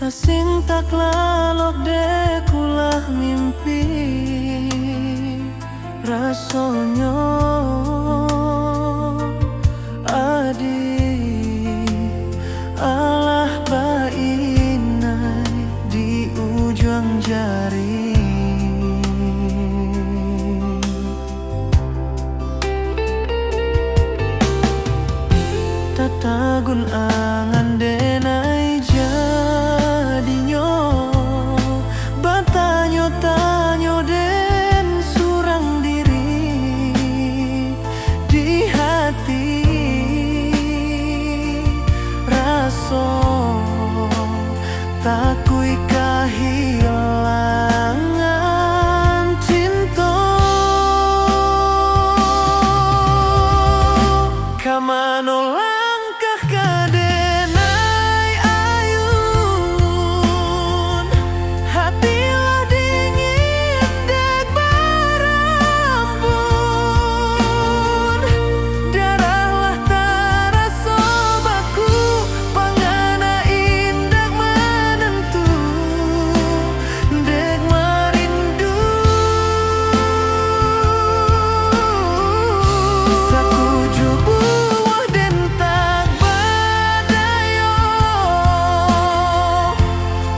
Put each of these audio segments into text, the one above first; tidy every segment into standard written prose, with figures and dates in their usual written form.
Tasintak lalok dekulah mimpi rasonyo adi alah bainai di ujung jari. Tatagun angan denai jadinyo batanyo-tanyo den surang diri di hati raso takui kehilangan cinta kamano langkah kadenai ayun hatilah dingin dek berembun darahlah taraso baku pangana indak menentu dek marindu sakuju buah dentak badayo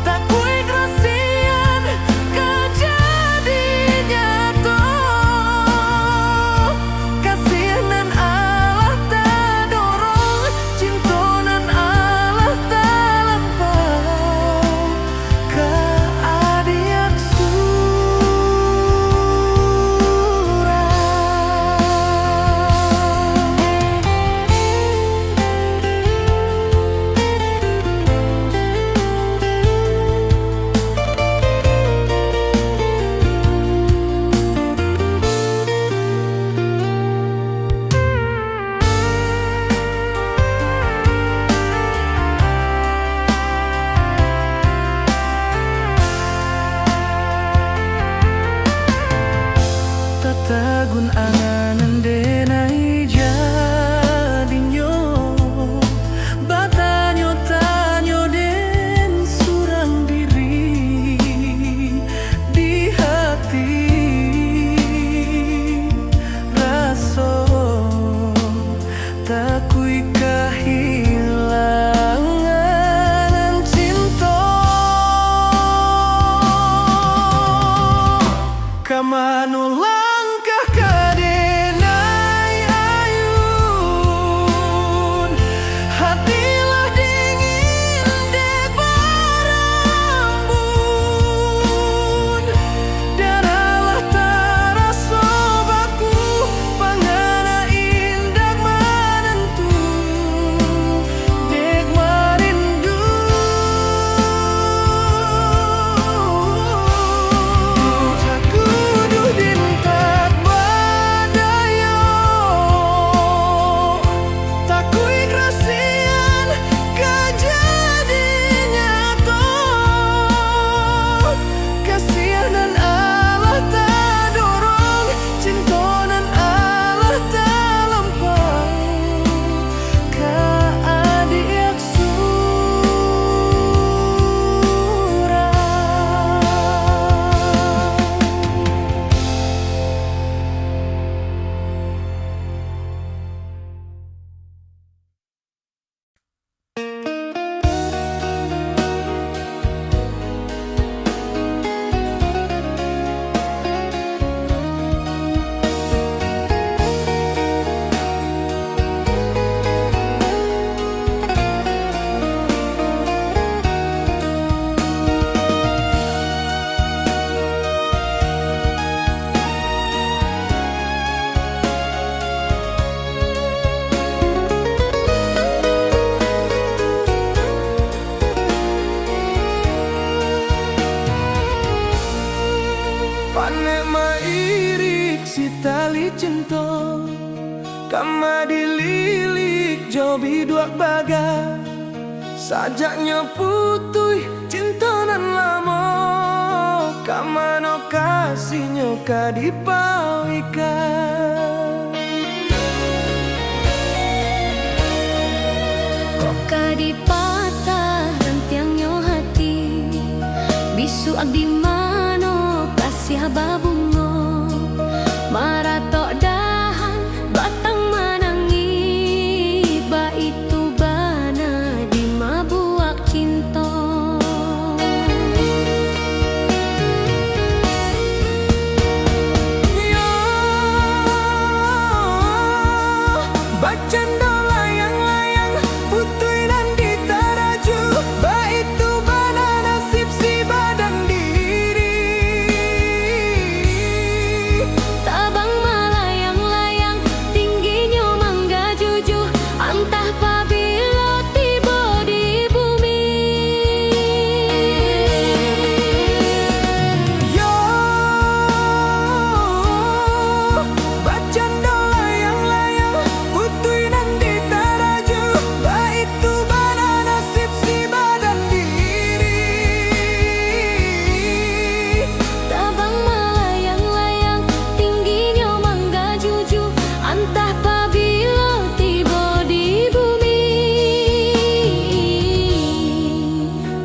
takui grasian kejadinya toh kasihanan Allah tak dorong cintonan Allah tak lampau ke adiak tatagun anganan denai jadinyo batanyo-tanyo den surang diri di hati raso takui kehilangan cinta kamano langkah kadenai ayun hatilah dingin dek berembun darahlah taraso baku pangana indak menentu dek marindu takuduh dintak badayo takui grasian kejadinya toh kasihanan Allah tak dorong cintonan Allah tak lampau ke adiak panek mairik si tali cinta kama dililik jobi dua baga sajaknya putui cintonan lama kamano kasihnya kadipawika kok kadipatah rantiangnya hati bisu di mano kasih babungo maratok dahan batang manangi ba itu bana di mabuak cinta yo bacanda layang-layang putui dan ditaraju ba itu bana nasib si badan diri tabang malayang-layang tingginya mangga juju antah pabilo tiba di bumi yo bacanda layang-layang putui dan ditaraju ba itu bana nasib si badan diri tabang malayang-layang tingginya mangga juju antah pabilo tiba di bumi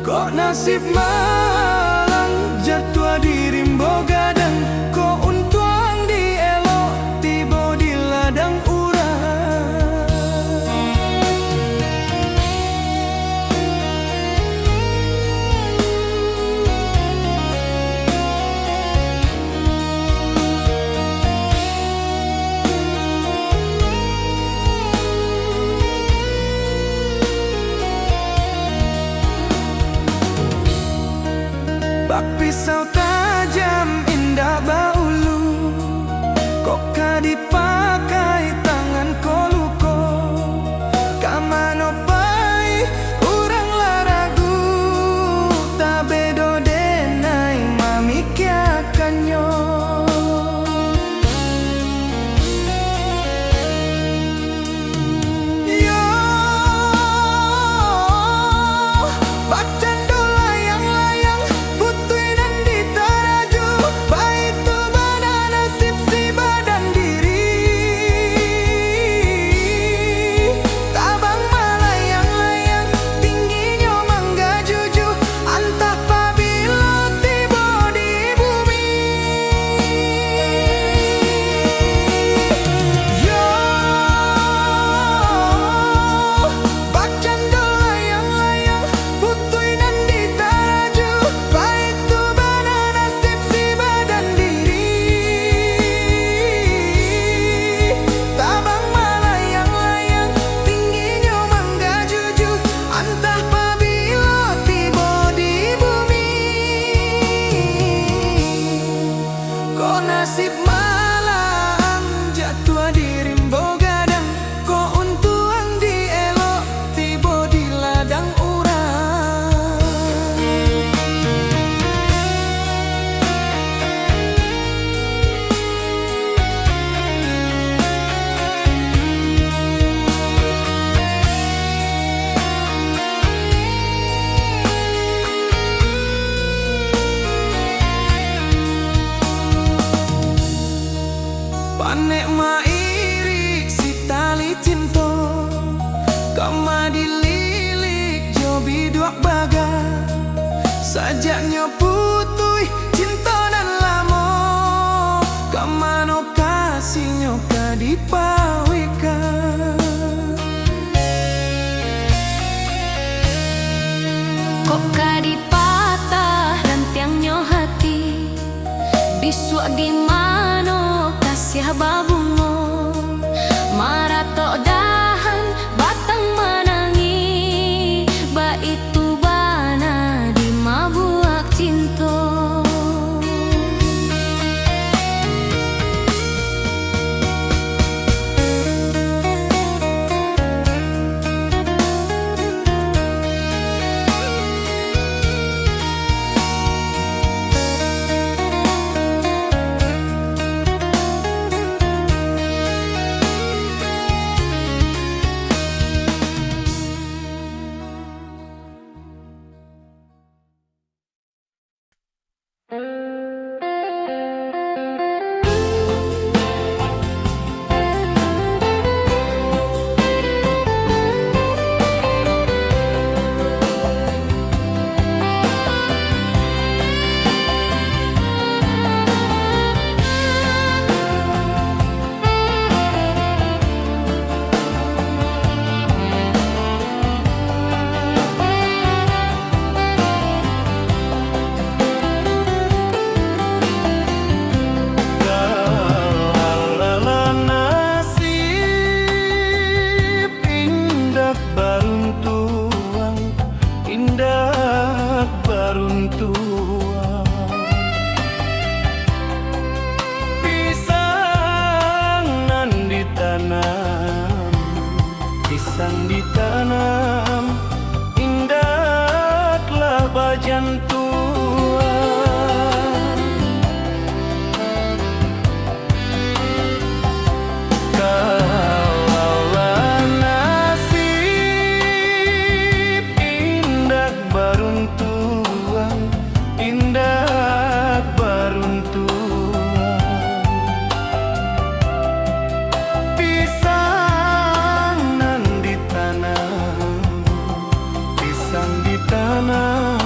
kok nasib malang jatuh di rimbo gadang kok untuang di elok tiba di ladang urang bak pisau tajam indah baulu kok dipakai tangan koluko kamano pai urang laragu tak bedo denai mamikiakanyo yo bacando layang-layang putui dan ditaraju ba itu bana nasib si badan diri tabang malayang-layang tingginya mangga juju antah pabilo tiba di bumi yo bacando layang-layang putui dan ditaraju ba itu bana nasib si badan diri tabang malayang-layang tingginya mangga juju antah pabilo tiba di bumi kok nasib malang jatuh di rimbo gadang kok untuang di elok tiba di ladang urang panek mairi si tali cinta kama dililik jobi dua baga sajaknya putui cinta dan lamo kamano kasihnya kadipawika kok kadipatah rantiangnya hati bisu di mano kasih babungo maratok dahan batang manangi ba itu bana di mabuak cinta jantuan. Kalaulah nasib indah baruntuan, indah baruntuan. Pisang nan ditanam, pisang ditanam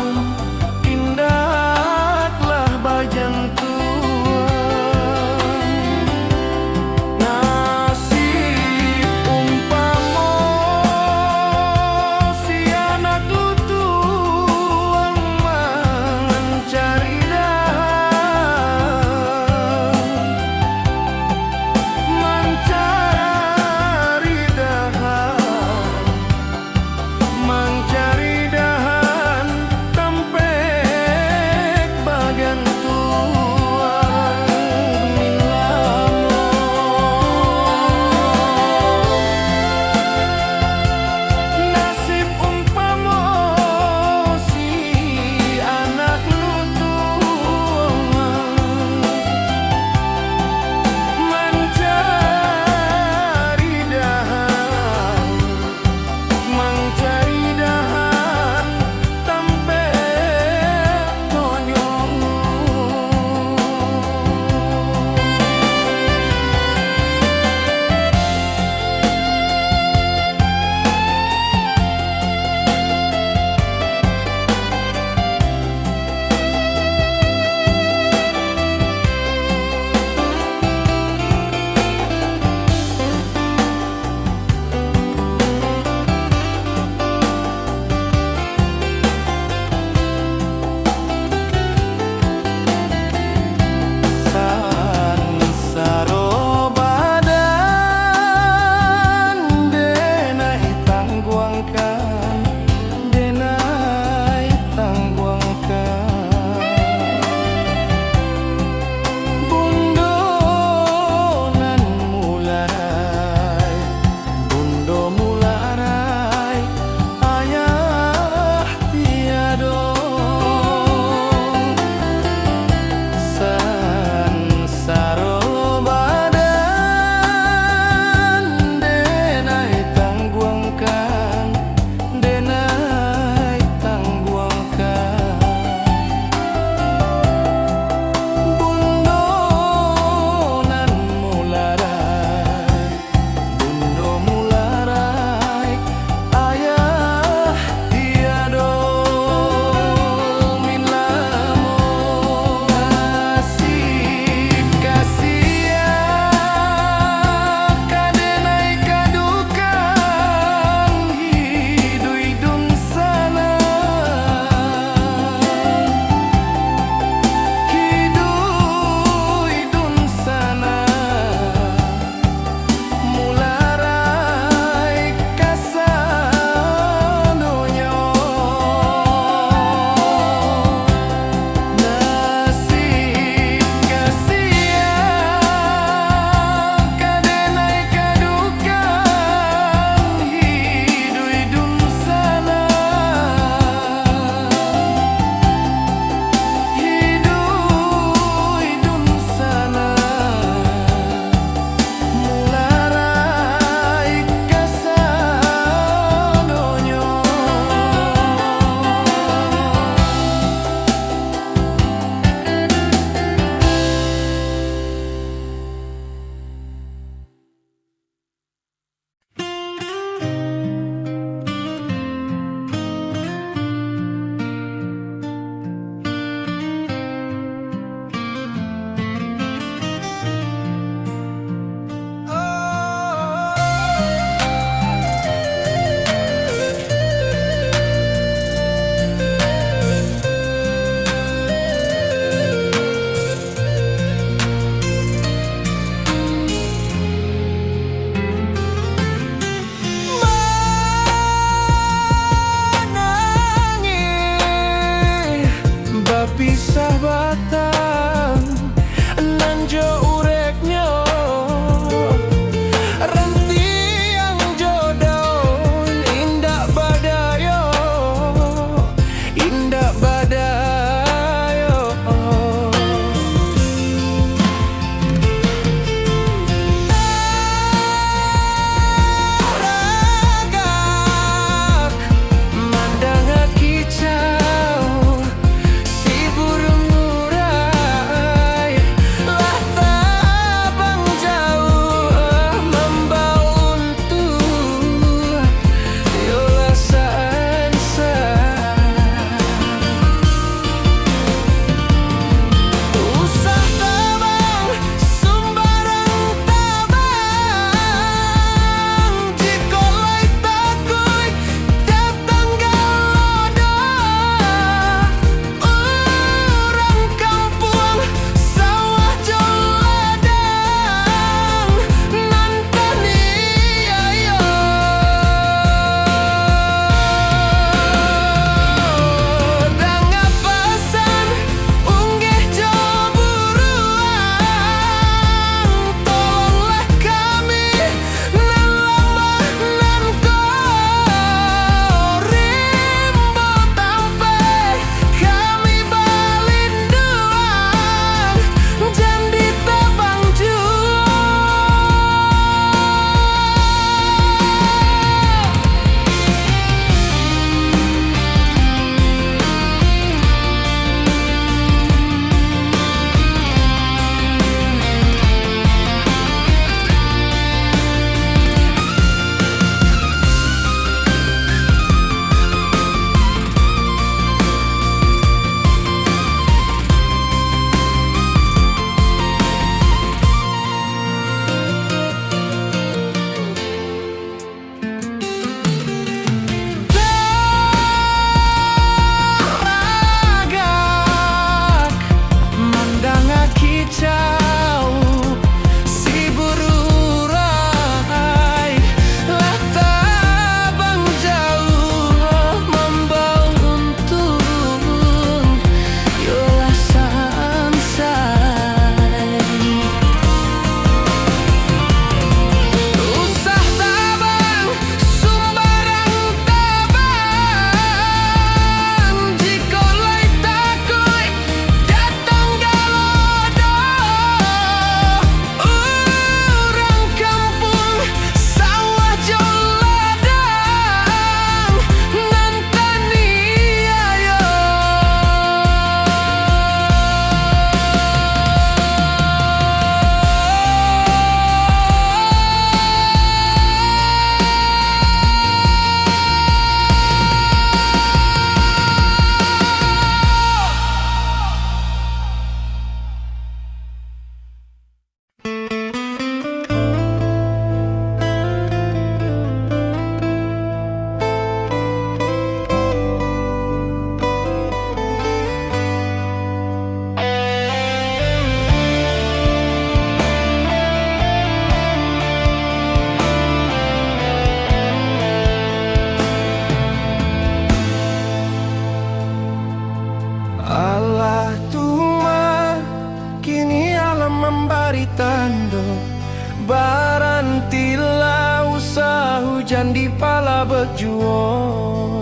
juo.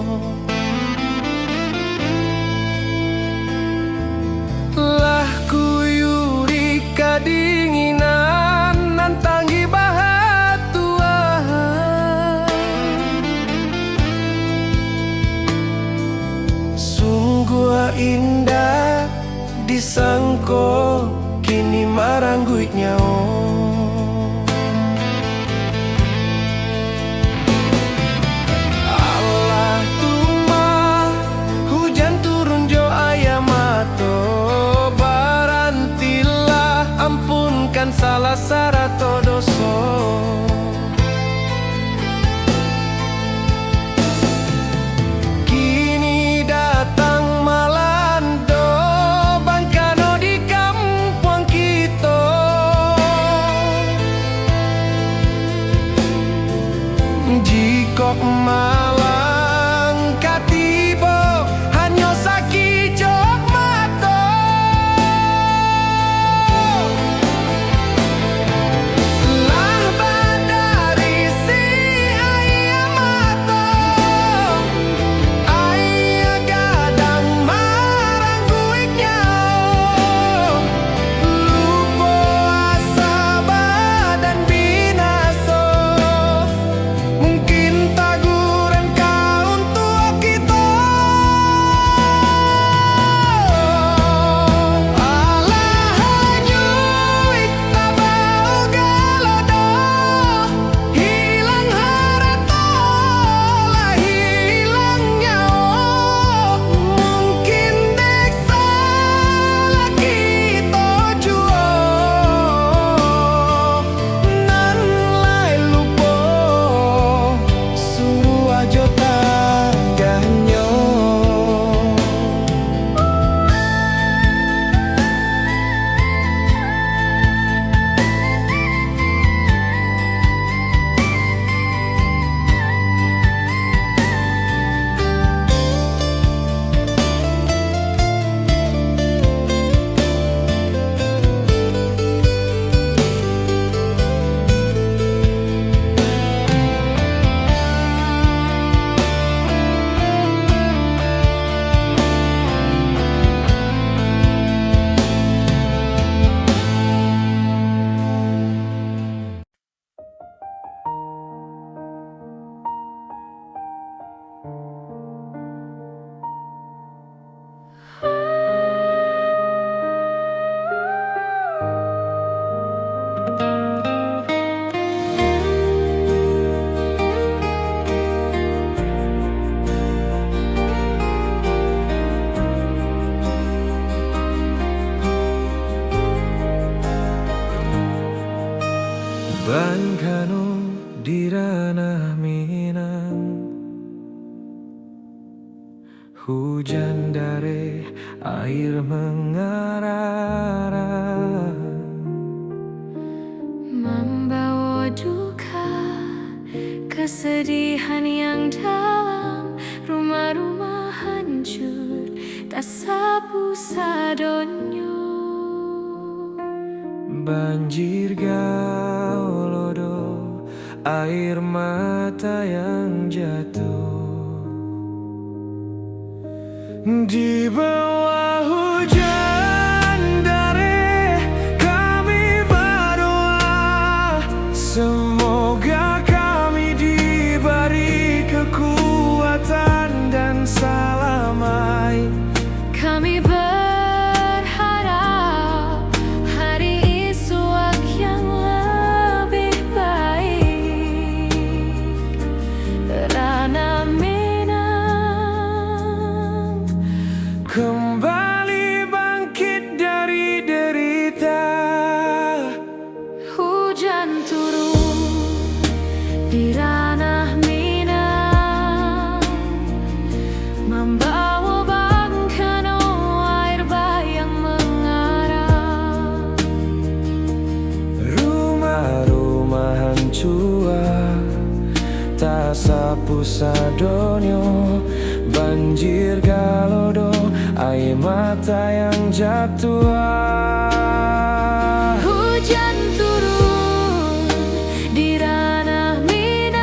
Lah kuyuri kadinginan nantangi bahatuan, sungguh indah disangko kini marangguit nyao. Allah tumah hujan turun jo ayam mato, barantilah ampunkan salah sarato doso. Kini datang malando bangkano di kampung kita, jikok malang katibo hanya saki jok mato. Lah badari si ayam mato, ayah gadang marangguit nyao, lupo asa badan binaso. Mungkin taguran kau untuk kita. Alah hanyui tabau galodo, hilang harato lah hilang nyao. Mungkin dek salah kita juo, nan lai lupo suruh ajo tangganyo. Bangkano di ranah Minang, hujan dari air mengarar, membawa duka, kesedihan yang dalam. Rumah-rumah hancur, tak sapu sadonyo. banjir gaulodo, air mata yang jatuh di bawah hujan dari. Kami berdoa semoga kami diberi kekuatan dan selamai. Kami berharap hari esok yang lebih baik. Ranah Minang kembali bangkit dari derita. hujan turun di ranah Minang, membawa bangkano air bayang mengarah. Rumah-rumah hancur, tak sapu sadonyo. Banjir galodo, air mata yang jatuh. Hujan turun di ranah Minang,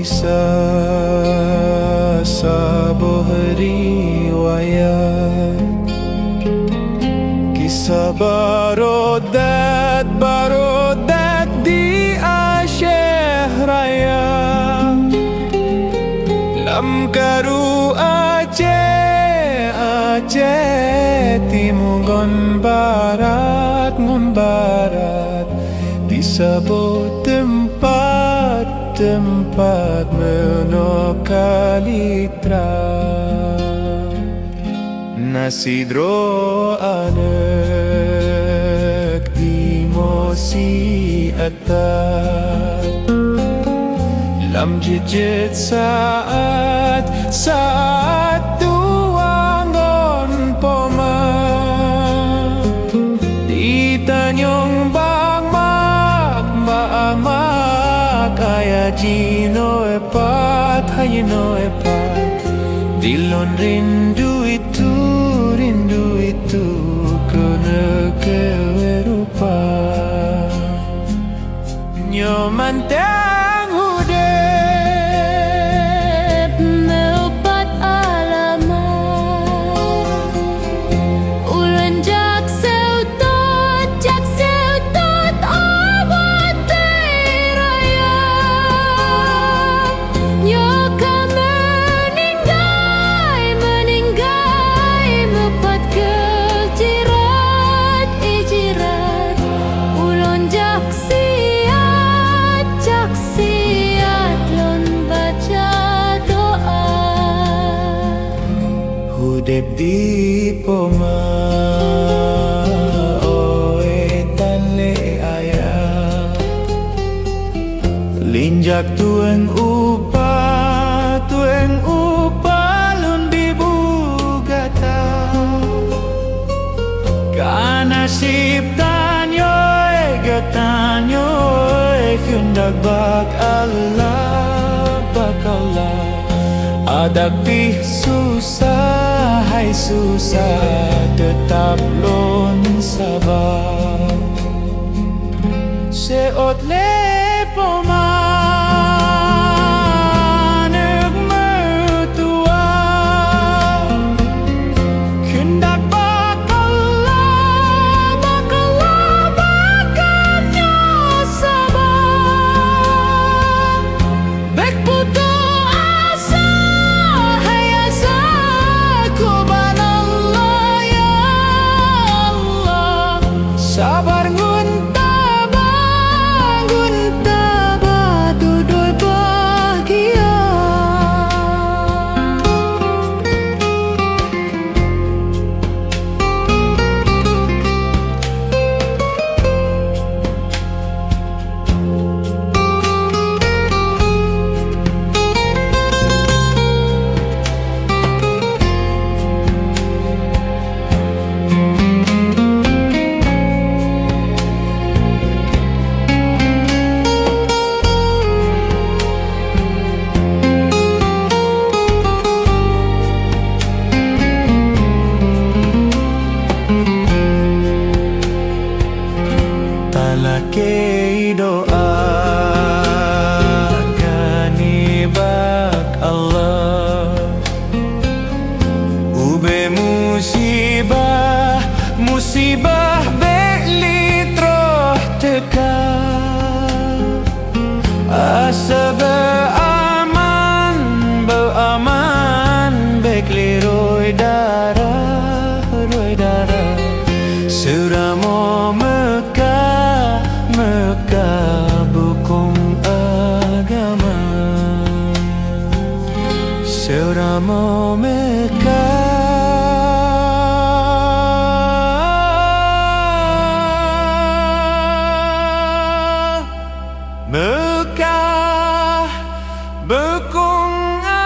kisah sebuah riwayat, kisah barodat di Aceh Raya. Lam karu Aceh timur ngon barat disebut tempat menokalitra. Nasi dro anak di mosi atat, lam jejit saat tuangon poma di tanyong bang mak kaya jino epat hayno epat dilon rindu itu kena kewerupa nyoman tang Dep melpat alamat Ulan jak seutot awat raya. Nyoka meninggai mepat kejirat ijirat. Ulon jak siat lon baca doa. Hudep di poma oetan le ayah, linjak tueng upa lun dibugata. Kanasib tanyoy kundak bak Allah adak pih susah tetap lon sabar seot lepoma nek mertua kundak bakalnya sabar bek putu asa hayasa kuban Allah ya Allah sabar nguntaba tuduy bahagia. Talakei doa kanibak Allah ube musibah beli troh teka asa beaman bekli roi darah suramo Mekah bukung agama suramo Mekah bukung agama.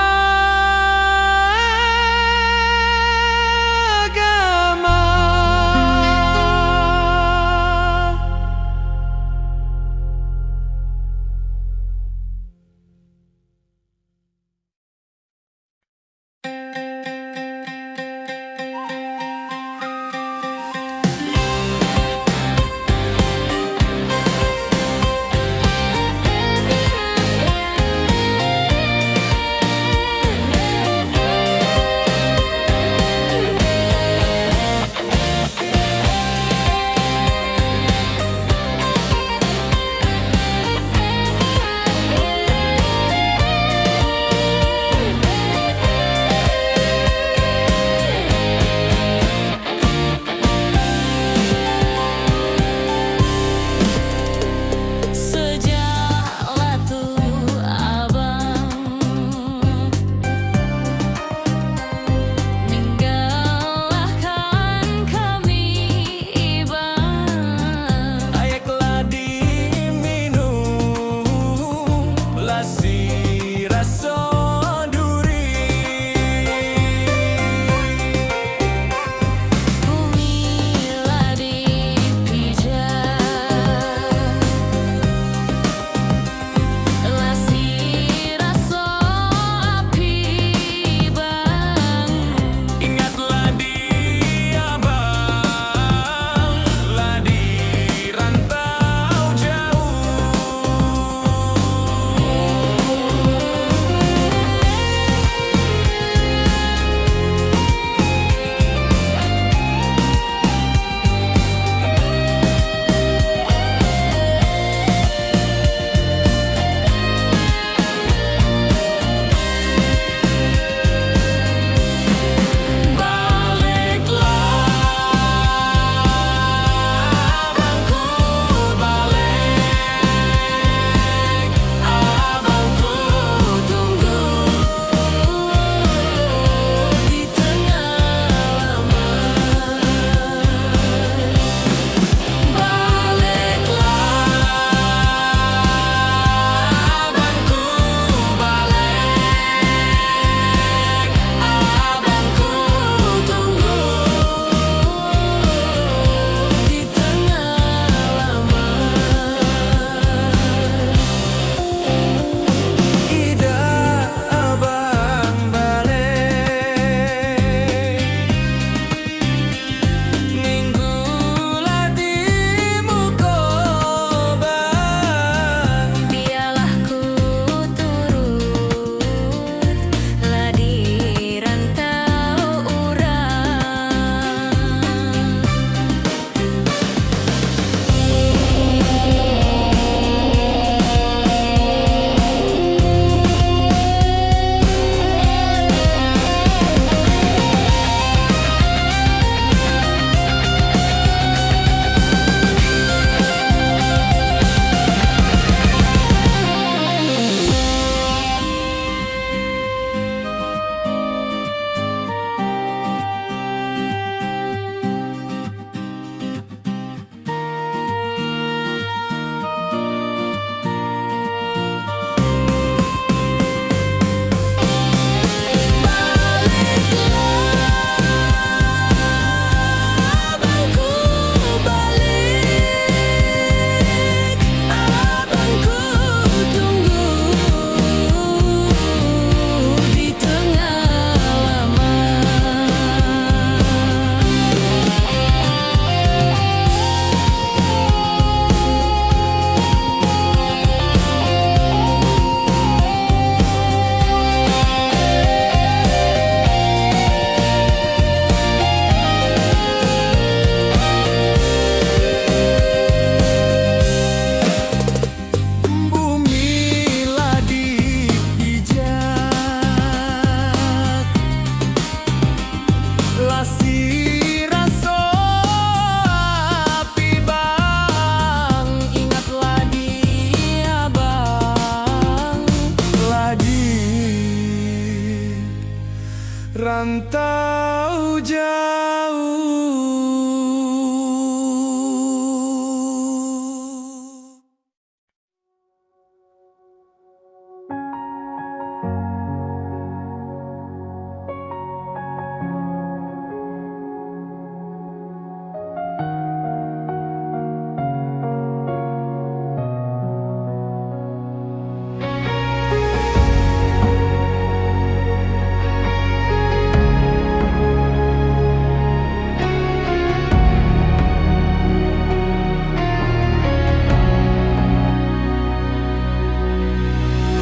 merantau jauh.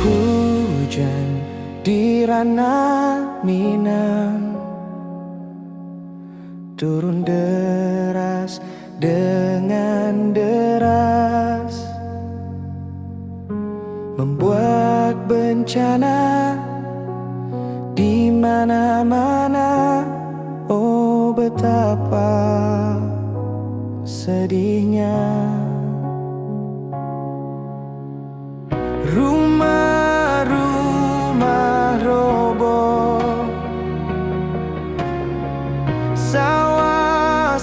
Hujan di ranah Minang turun deras dengan deras, membuat bencana di mana-mana. Oh, betapa sedihnya. Rumah-rumah roboh, sawah-sawah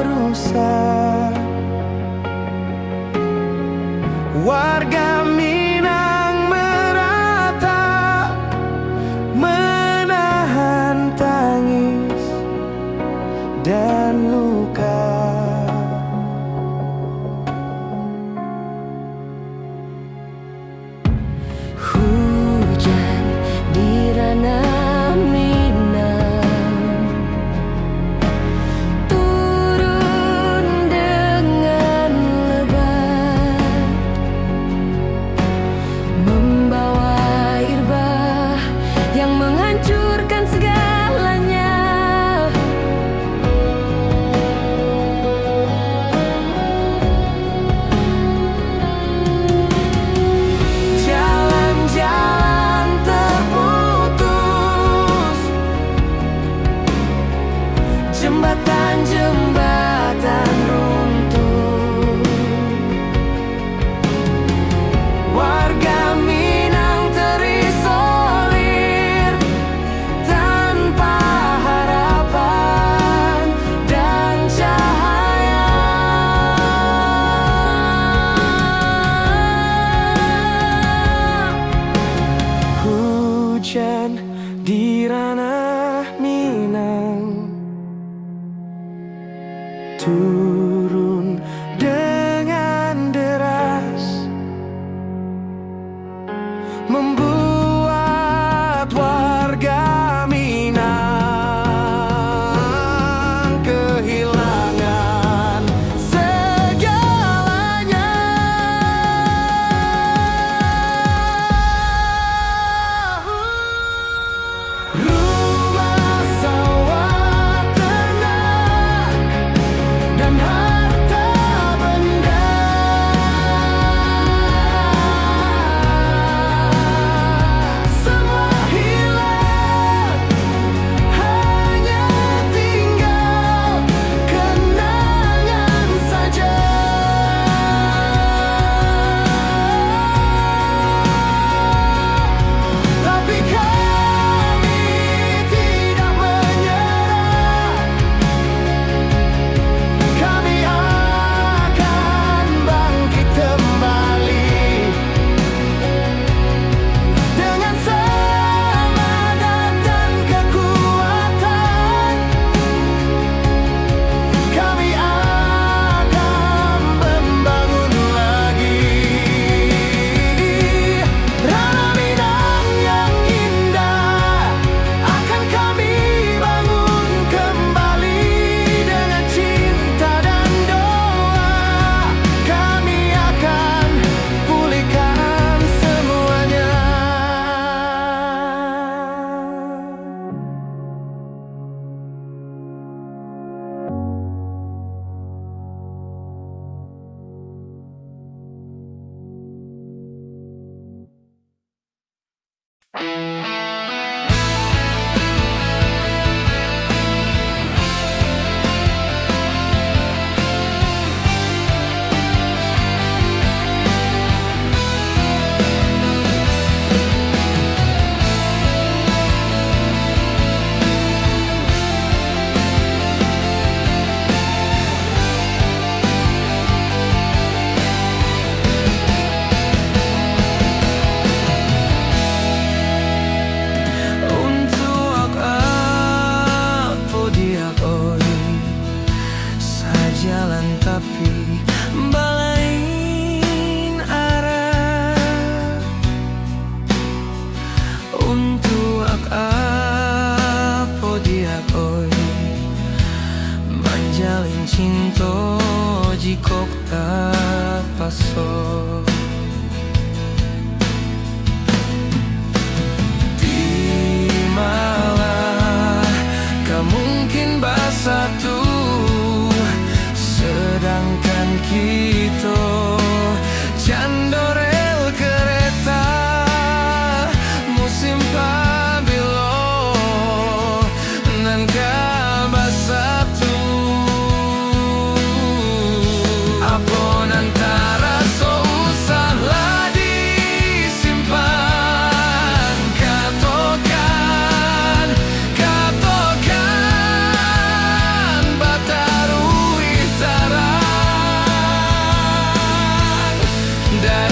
rusak. Warga Minang merata menahan tangis dan luka. Hujan di ranah Minang turun dengan lebat,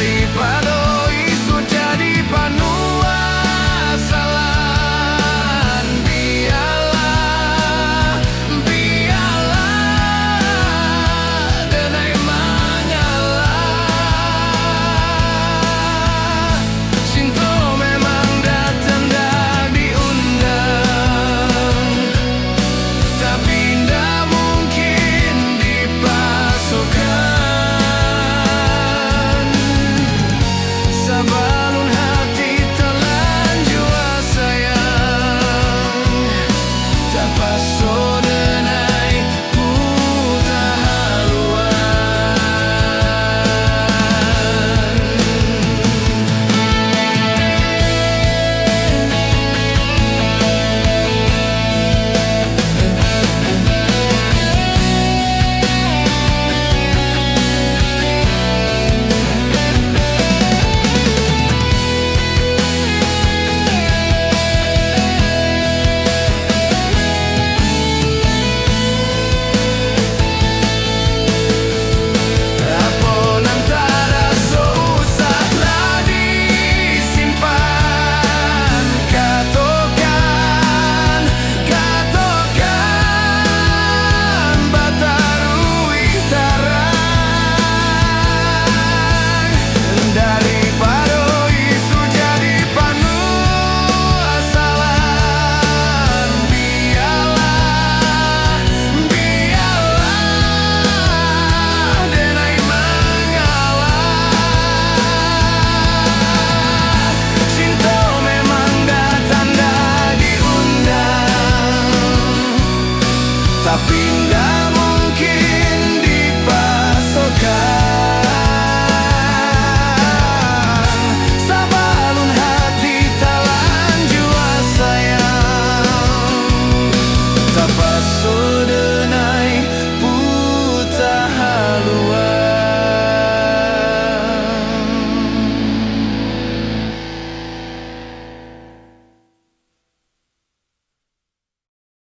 daripada